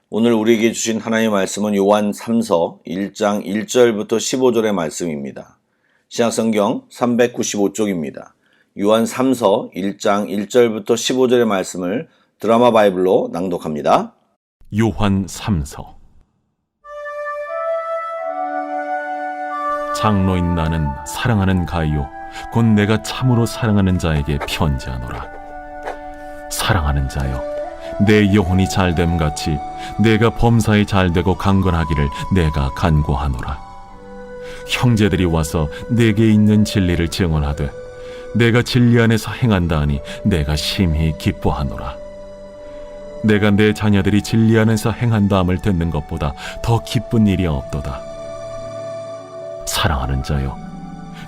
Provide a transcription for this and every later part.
오늘 우리에게 주신 하나님의 말씀은 요한 3서 1장 1절부터 15절의 말씀입니다. 신약성경 395쪽입니다. 요한 3서 1장 1절부터 15절의 말씀을 드라마 바이블로 낭독합니다. 요한 3서. 장로인 나는 사랑하는 가이오 곧 내가 참으로 사랑하는 자에게 편지하노라. 사랑하는 자여, 내 영혼이 잘됨 같이 내가 범사에 잘되고 강건하기를 내가 간구하노라. 형제들이 와서 내게 있는 진리를 증언하되 내가 진리 안에서 행한다 하니 내가 심히 기뻐하노라. 내가 내 자녀들이 진리 안에서 행한다함을 듣는 것보다 더 기쁜 일이 없도다. 사랑하는 자여,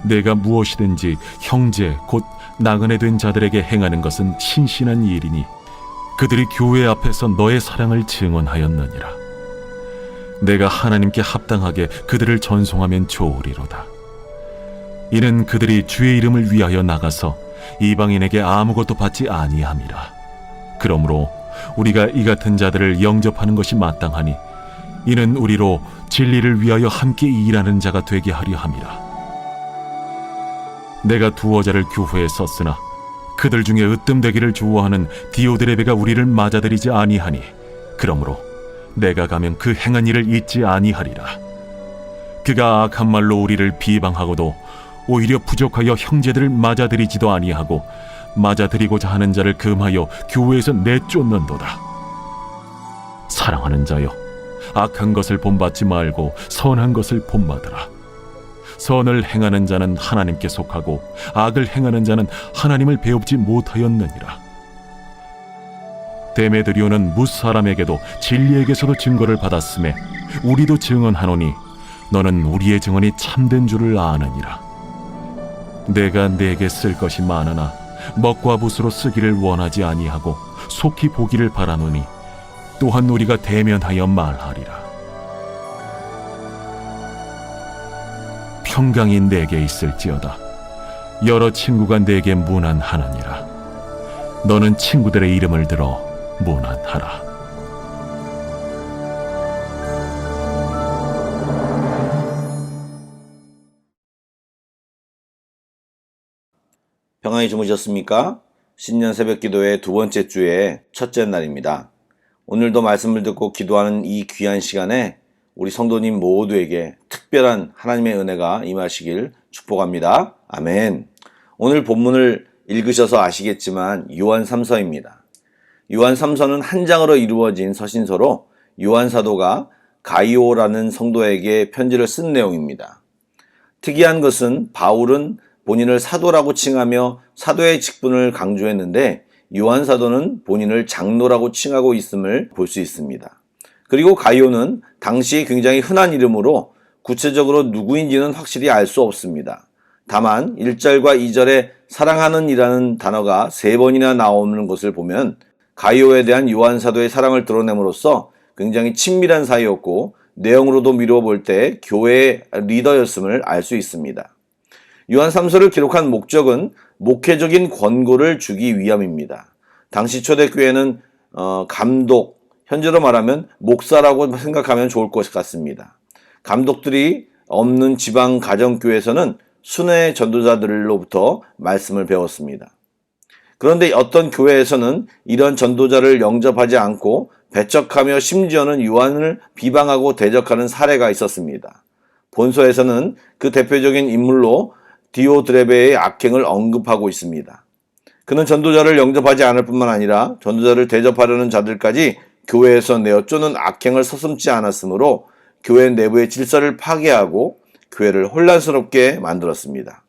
내가 무엇이든지 형제 곧 나그네 된 자들에게 행하는 것은 신신한 일이니 그들이 교회 앞에서 너의 사랑을 증언하였느니라. 내가 하나님께 합당하게 그들을 전송하면 좋으리로다. 이는 그들이 주의 이름을 위하여 나가서 이방인에게 아무것도 받지 아니함이라. 그러므로 우리가 이 같은 자들을 영접하는 것이 마땅하니 이는 우리로 진리를 위하여 함께 일하는 자가 되게 하려 함이라. 내가 두어 자를 교회에 썼으나 그들 중에 으뜸되기를 좋아하는 디오드레베가 우리를 맞아들이지 아니하니 그러므로 내가 가면 그 행한 일을 잊지 아니하리라. 그가 악한 말로 우리를 비방하고도 오히려 부족하여 형제들을 맞아들이지도 아니하고 맞아들이고자 하는 자를 금하여 교회에서 내쫓는도다. 사랑하는 자여, 악한 것을 본받지 말고 선한 것을 본받으라. 선을 행하는 자는 하나님께 속하고 악을 행하는 자는 하나님을 배웁지 못하였느니라. 데메드리오는 무사람에게도 진리에게서도 증거를 받았음에 우리도 증언하노니 너는 우리의 증언이 참된 줄을 아느니라. 내가 네게 쓸 것이 많으나 먹과 붓으로 쓰기를 원하지 아니하고 속히 보기를 바라노니 또한 우리가 대면하여 말하리라. 평강이 내게 있을지어다. 여러 친구가 내게 문안하느니라. 너는 친구들의 이름을 들어 문안하라. 평안히 주무셨습니까? 신년 새벽 기도의 두 번째 주의 첫째 날입니다. 오늘도 말씀을 듣고 기도하는 이 귀한 시간에 우리 성도님 모두에게 특별한 하나님의 은혜가 임하시길 축복합니다. 아멘. 오늘 본문을 읽으셔서 아시겠지만 요한 3서입니다. 요한 3서는 한 장으로 이루어진 서신서로 요한 사도가 가이오라는 성도에게 편지를 쓴 내용입니다. 특이한 것은 바울은 본인을 사도라고 칭하며 사도의 직분을 강조했는데 요한 사도는 본인을 장로라고 칭하고 있음을 볼 수 있습니다. 그리고 가이오는 당시 굉장히 흔한 이름으로 구체적으로 누구인지는 확실히 알 수 없습니다. 다만 1절과 2절에 사랑하는 이라는 단어가 3번이나 나오는 것을 보면 가이오에 대한 요한 사도의 사랑을 드러냄으로써 굉장히 친밀한 사이였고 내용으로도 미루어 볼 때 교회의 리더였음을 알 수 있습니다. 요한 3서를 기록한 목적은 목회적인 권고를 주기 위함입니다. 당시 초대교회는 감독, 현재로 말하면 목사라고 생각하면 좋을 것 같습니다. 감독들이 없는 지방 가정교회에서는 순회 전도자들로부터 말씀을 배웠습니다. 그런데 어떤 교회에서는 이런 전도자를 영접하지 않고 배척하며 심지어는 요한을 비방하고 대적하는 사례가 있었습니다. 본서에서는 그 대표적인 인물로 디오드레베의 악행을 언급하고 있습니다. 그는 전도자를 영접하지 않을 뿐만 아니라 전도자를 대접하려는 자들까지 교회에서 내어쫓는 악행을 서슴지 않았으므로 교회 내부의 질서를 파괴하고 교회를 혼란스럽게 만들었습니다.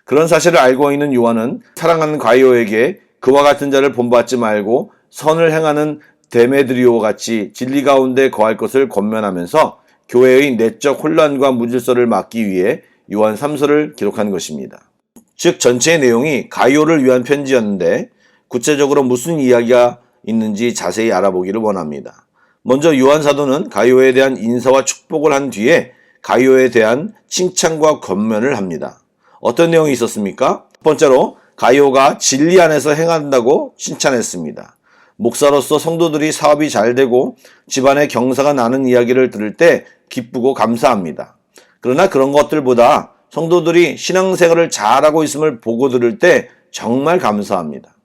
그런 사실을 알고 있는 요한은 사랑하는 가이오에게 그와 같은 자를 본받지 말고 선을 행하는 데메드리오와 같이 진리 가운데 거할 것을 권면하면서 교회의 내적 혼란과 무질서를 막기 위해 요한 3서를 기록한 것입니다. 즉 전체의 내용이 가이오를 위한 편지였는데 구체적으로 무슨 이야기가 있는지 자세히 알아보기를 원합니다. 먼저 요한 사도는 가이오에 대한 인사와 축복을 한 뒤에 가이오에 대한 칭찬과 권면을 합니다. 어떤 내용이 있었습니까? 첫 번째로 가이오가 진리 안에서 행한다고 칭찬했습니다. 목사로서 성도들이 사업이 잘 되고 집안에 경사가 나는 이야기를 들을 때 기쁘고 감사합니다. 그러나 그런 것들보다 성도들이 신앙생활을 잘하고 있음을 보고 들을 때 정말 감사합니다.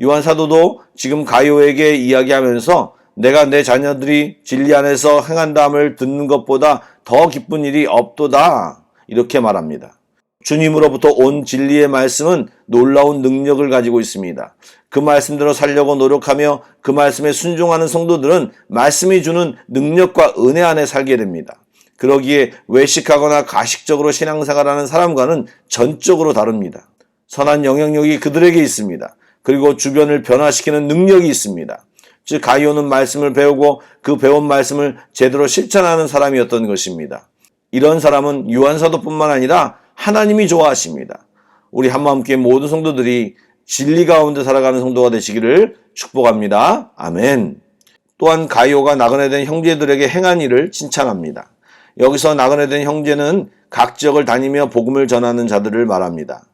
요한 사도도 지금 가이오에게 이야기하면서 내가 내 자녀들이 진리 안에서 행한다함을 듣는 것보다 더 기쁜 일이 없도다 이렇게 말합니다. 주님으로부터 온 진리의 말씀은 놀라운 능력을 가지고 있습니다. 그 말씀대로 살려고 노력하며 그 말씀에 순종하는 성도들은 말씀이 주는 능력과 은혜 안에 살게 됩니다. 그러기에 외식하거나 가식적으로 신앙생활하는 사람과는 전적으로 다릅니다. 선한 영향력이 그들에게 있습니다. 그리고 주변을 변화시키는 능력이 있습니다. 즉 가이오는 말씀을 배우고 그 배운 말씀을 제대로 실천하는 사람이었던 것입니다. 이런 사람은 요한 사도뿐만 아니라 하나님이 좋아하십니다. 우리 한마음교회 모든 성도들이 진리 가운데 살아가는 성도가 되시기를 축복합니다. 아멘. 또한 가이오가 나그네 된 형제들에게 행한 일을 칭찬합니다. 여기서 나그네 된 형제는 각 지역을 다니며 복음을 전하는 자들을 말합니다.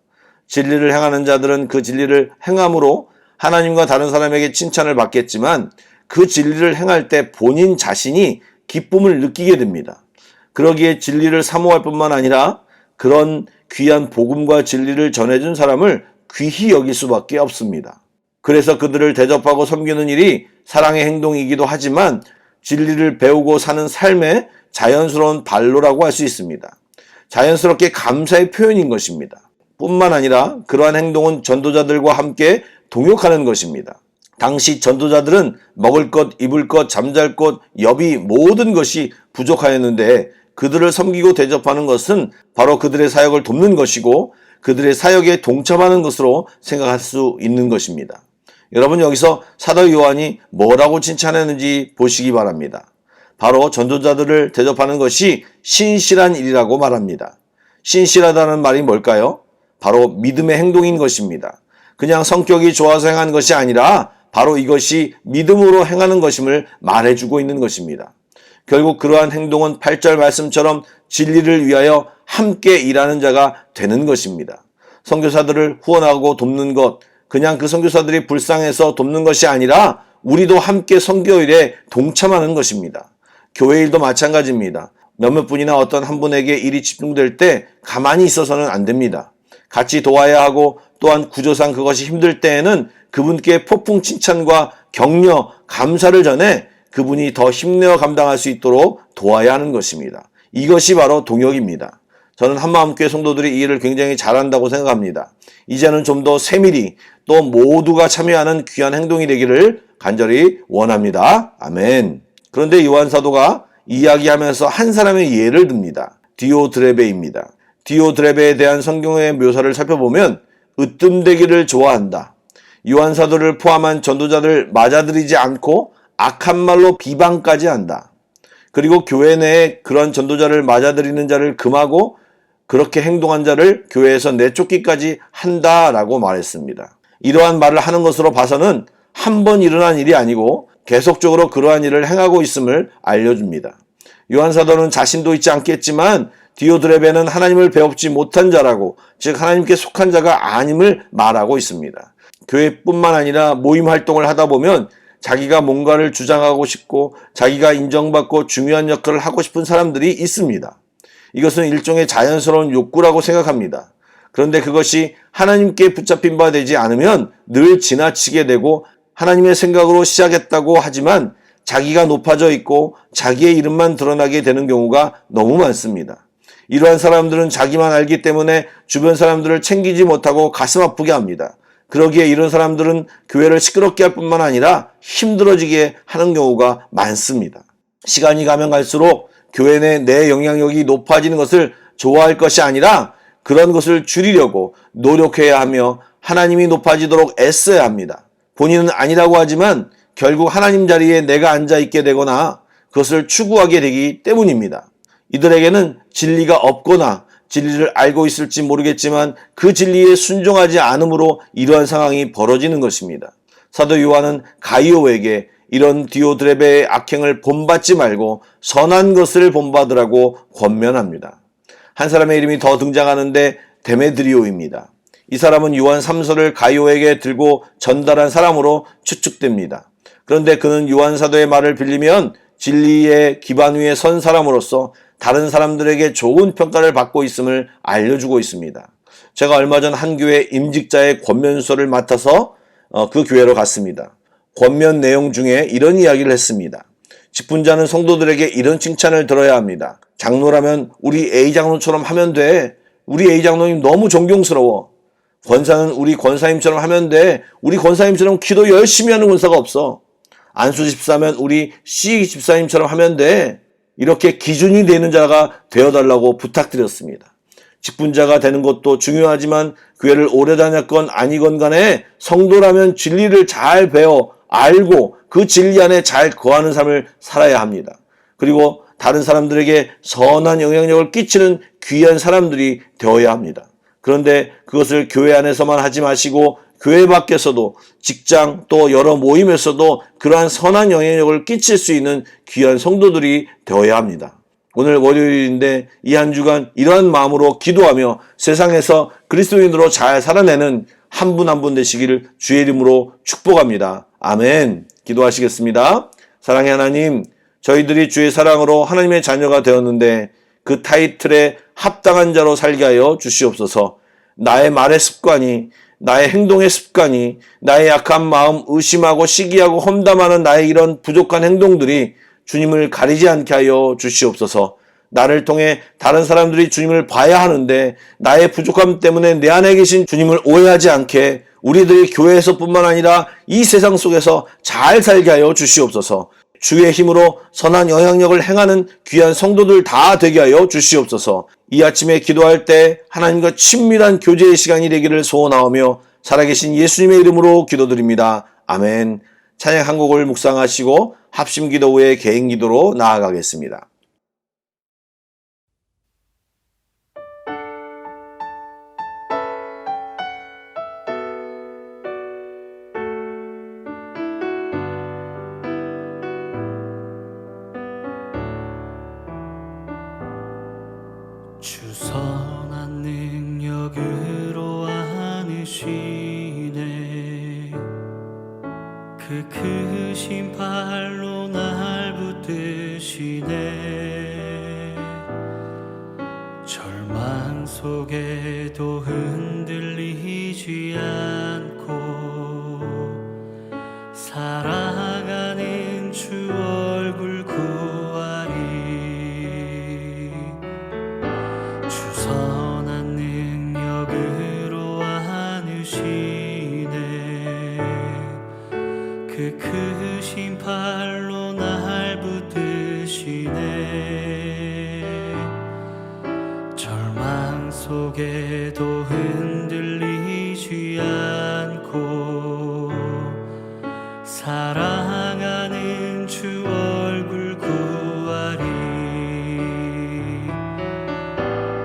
진리를 행하는 자들은 그 진리를 행함으로 하나님과 다른 사람에게 칭찬을 받겠지만 그 진리를 행할 때 본인 자신이 기쁨을 느끼게 됩니다. 그러기에 진리를 사모할 뿐만 아니라 그런 귀한 복음과 진리를 전해준 사람을 귀히 여길 수밖에 없습니다. 그래서 그들을 대접하고 섬기는 일이 사랑의 행동이기도 하지만 진리를 배우고 사는 삶의 자연스러운 발로라고 할 수 있습니다. 자연스럽게 감사의 표현인 것입니다. 뿐만 아니라 그러한 행동은 전도자들과 함께 동역하는 것입니다. 당시 전도자들은 먹을 것, 입을 것, 잠잘 것, 여비 모든 것이 부족하였는데 그들을 섬기고 대접하는 것은 바로 그들의 사역을 돕는 것이고 그들의 사역에 동참하는 것으로 생각할 수 있는 것입니다. 여러분 여기서 사도 요한이 뭐라고 칭찬했는지 보시기 바랍니다. 바로 전도자들을 대접하는 것이 신실한 일이라고 말합니다. 신실하다는 말이 뭘까요? 바로 믿음의 행동인 것입니다. 그냥 성격이 좋아서 행한 것이 아니라 바로 이것이 믿음으로 행하는 것임을 말해주고 있는 것입니다. 결국 그러한 행동은 8절 말씀처럼 진리를 위하여 함께 일하는 자가 되는 것입니다. 선교사들을 후원하고 돕는 것, 그냥 그 선교사들이 불쌍해서 돕는 것이 아니라 우리도 함께 선교일에 동참하는 것입니다. 교회 일도 마찬가지입니다. 몇몇 분이나 어떤 한 분에게 일이 집중될 때 가만히 있어서는 안 됩니다. 같이 도와야 하고 또한 구조상 그것이 힘들 때에는 그분께 폭풍 칭찬과 격려, 감사를 전해 그분이 더 힘내어 감당할 수 있도록 도와야 하는 것입니다. 이것이 바로 동역입니다. 저는 한마음교회 성도들이 이 일을 굉장히 잘한다고 생각합니다. 이제는 좀 더 세밀히 또 모두가 참여하는 귀한 행동이 되기를 간절히 원합니다. 아멘. 그런데 요한 사도가 이야기하면서 한 사람의 예를 듭니다. 디오드레베입니다. 디오드레베에 대한 성경의 묘사를 살펴보면 으뜸되기를 좋아한다. 요한 사도를 포함한 전도자들 맞아들이지 않고 악한 말로 비방까지 한다. 그리고 교회 내에 그런 전도자를 맞아들이는 자를 금하고 그렇게 행동한 자를 교회에서 내쫓기까지 한다라고 말했습니다. 이러한 말을 하는 것으로 봐서는 한 번 일어난 일이 아니고 계속적으로 그러한 일을 행하고 있음을 알려줍니다. 요한 사도는 자신도 있지 않겠지만 디오드레베는 하나님을 배웁지 못한 자라고, 즉 하나님께 속한 자가 아님을 말하고 있습니다. 교회뿐만 아니라 모임 활동을 하다 보면 자기가 뭔가를 주장하고 싶고 자기가 인정받고 중요한 역할을 하고 싶은 사람들이 있습니다. 이것은 일종의 자연스러운 욕구라고 생각합니다. 그런데 그것이 하나님께 붙잡힌 바 되지 않으면 늘 지나치게 되고 하나님의 생각으로 시작했다고 하지만 자기가 높아져 있고 자기의 이름만 드러나게 되는 경우가 너무 많습니다. 이러한 사람들은 자기만 알기 때문에 주변 사람들을 챙기지 못하고 가슴 아프게 합니다. 그러기에 이런 사람들은 교회를 시끄럽게 할 뿐만 아니라 힘들어지게 하는 경우가 많습니다. 시간이 가면 갈수록 교회 내 영향력이 높아지는 것을 좋아할 것이 아니라 그런 것을 줄이려고 노력해야 하며 하나님이 높아지도록 애써야 합니다. 본인은 아니라고 하지만 결국 하나님 자리에 내가 앉아있게 되거나 그것을 추구하게 되기 때문입니다. 이들에게는 진리가 없거나 진리를 알고 있을지 모르겠지만 그 진리에 순종하지 않으므로 이러한 상황이 벌어지는 것입니다. 사도 요한은 가이오에게 이런 디오드레베의 악행을 본받지 말고 선한 것을 본받으라고 권면합니다. 한 사람의 이름이 더 등장하는데 데메드리오입니다. 이 사람은 요한 3서를 가이오에게 들고 전달한 사람으로 추측됩니다. 그런데 그는 요한 사도의 말을 빌리면 진리의 기반 위에 선 사람으로서 다른 사람들에게 좋은 평가를 받고 있음을 알려주고 있습니다. 제가 얼마 전 한 교회 임직자의 권면수를 맡아서 그 교회로 갔습니다. 권면 내용 중에 이런 이야기를 했습니다. 직분자는 성도들에게 이런 칭찬을 들어야 합니다. 장로라면 우리 A 장로처럼 하면 돼. 우리 A 장로님 너무 존경스러워. 권사는 우리 권사님처럼 하면 돼. 우리 권사님처럼 기도 열심히 하는 권사가 없어. 안수 집사면 우리 C 집사님처럼 하면 돼. 이렇게 기준이 되는 자가 되어달라고 부탁드렸습니다. 직분자가 되는 것도 중요하지만 교회를 오래 다녔건 아니건 간에 성도라면 진리를 잘 배워 알고 그 진리 안에 잘 거하는 삶을 살아야 합니다. 그리고 다른 사람들에게 선한 영향력을 끼치는 귀한 사람들이 되어야 합니다. 그런데 그것을 교회 안에서만 하지 마시고 교회 밖에서도 직장 또 여러 모임에서도 그러한 선한 영향력을 끼칠 수 있는 귀한 성도들이 되어야 합니다. 오늘 월요일인데 이 한 주간 이러한 마음으로 기도하며 세상에서 그리스도인으로 잘 살아내는 한 분 한 분 되시기를 주의 이름으로 축복합니다. 아멘. 기도하시겠습니다. 사랑의 하나님, 저희들이 주의 사랑으로 하나님의 자녀가 되었는데 그 타이틀에 합당한 자로 살게 하여 주시옵소서. 나의 말의 습관이, 나의 행동의 습관이, 나의 약한 마음, 의심하고 시기하고 험담하는 나의 이런 부족한 행동들이 주님을 가리지 않게 하여 주시옵소서. 나를 통해 다른 사람들이 주님을 봐야 하는데 나의 부족함 때문에 내 안에 계신 주님을 오해하지 않게 우리들이 교회에서뿐만 아니라 이 세상 속에서 잘 살게 하여 주시옵소서. 주의 힘으로 선한 영향력을 행하는 귀한 성도들 다 되게 하여 주시옵소서. 이 아침에 기도할 때 하나님과 친밀한 교제의 시간이 되기를 소원하오며 살아계신 예수님의 이름으로 기도드립니다. 아멘. 찬양 한 곡을 묵상하시고 합심 기도 후에 개인 기도로 나아가겠습니다. 주 선한 능력으로 안으시네. 그 크신 발로 날 붙드시네. 절망 속에도 흔들리지 않고 살아가는 주 얼굴 구하리. 선한 능력으로 안으시네. 그 크신 팔로 날 붙드시네. 절망 속에도 흔들리지 않고 사랑하는 주 얼굴 구하리.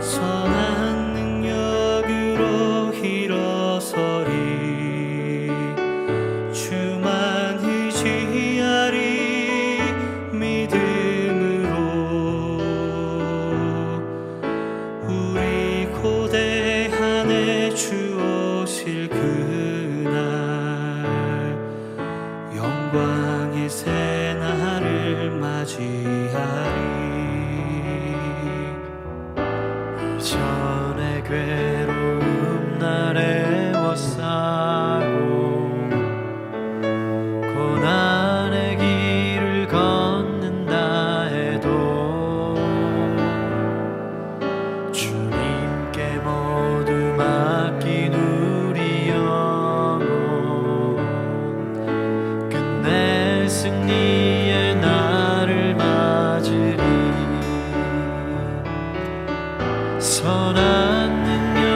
선한 능력으로 일어서리. 주만 의지하리. 믿음으로 우리 고대한에 주 오실 그날 영광의 새날을 맞이하리. 이전의 괴로움 날에 워싸고 고난의 길을 걷는다 해도 주님께 모두 맡긴 우리 영혼 끝내 승리의 날을 맞으리. 선한 능력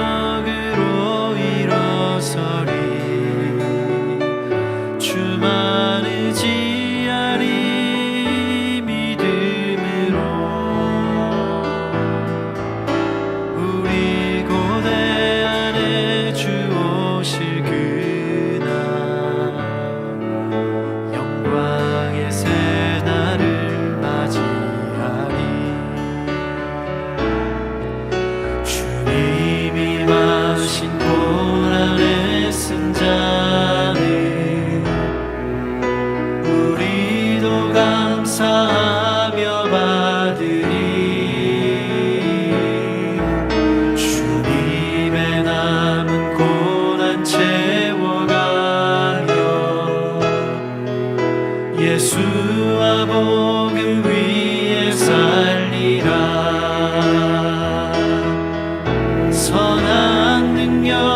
선한 능력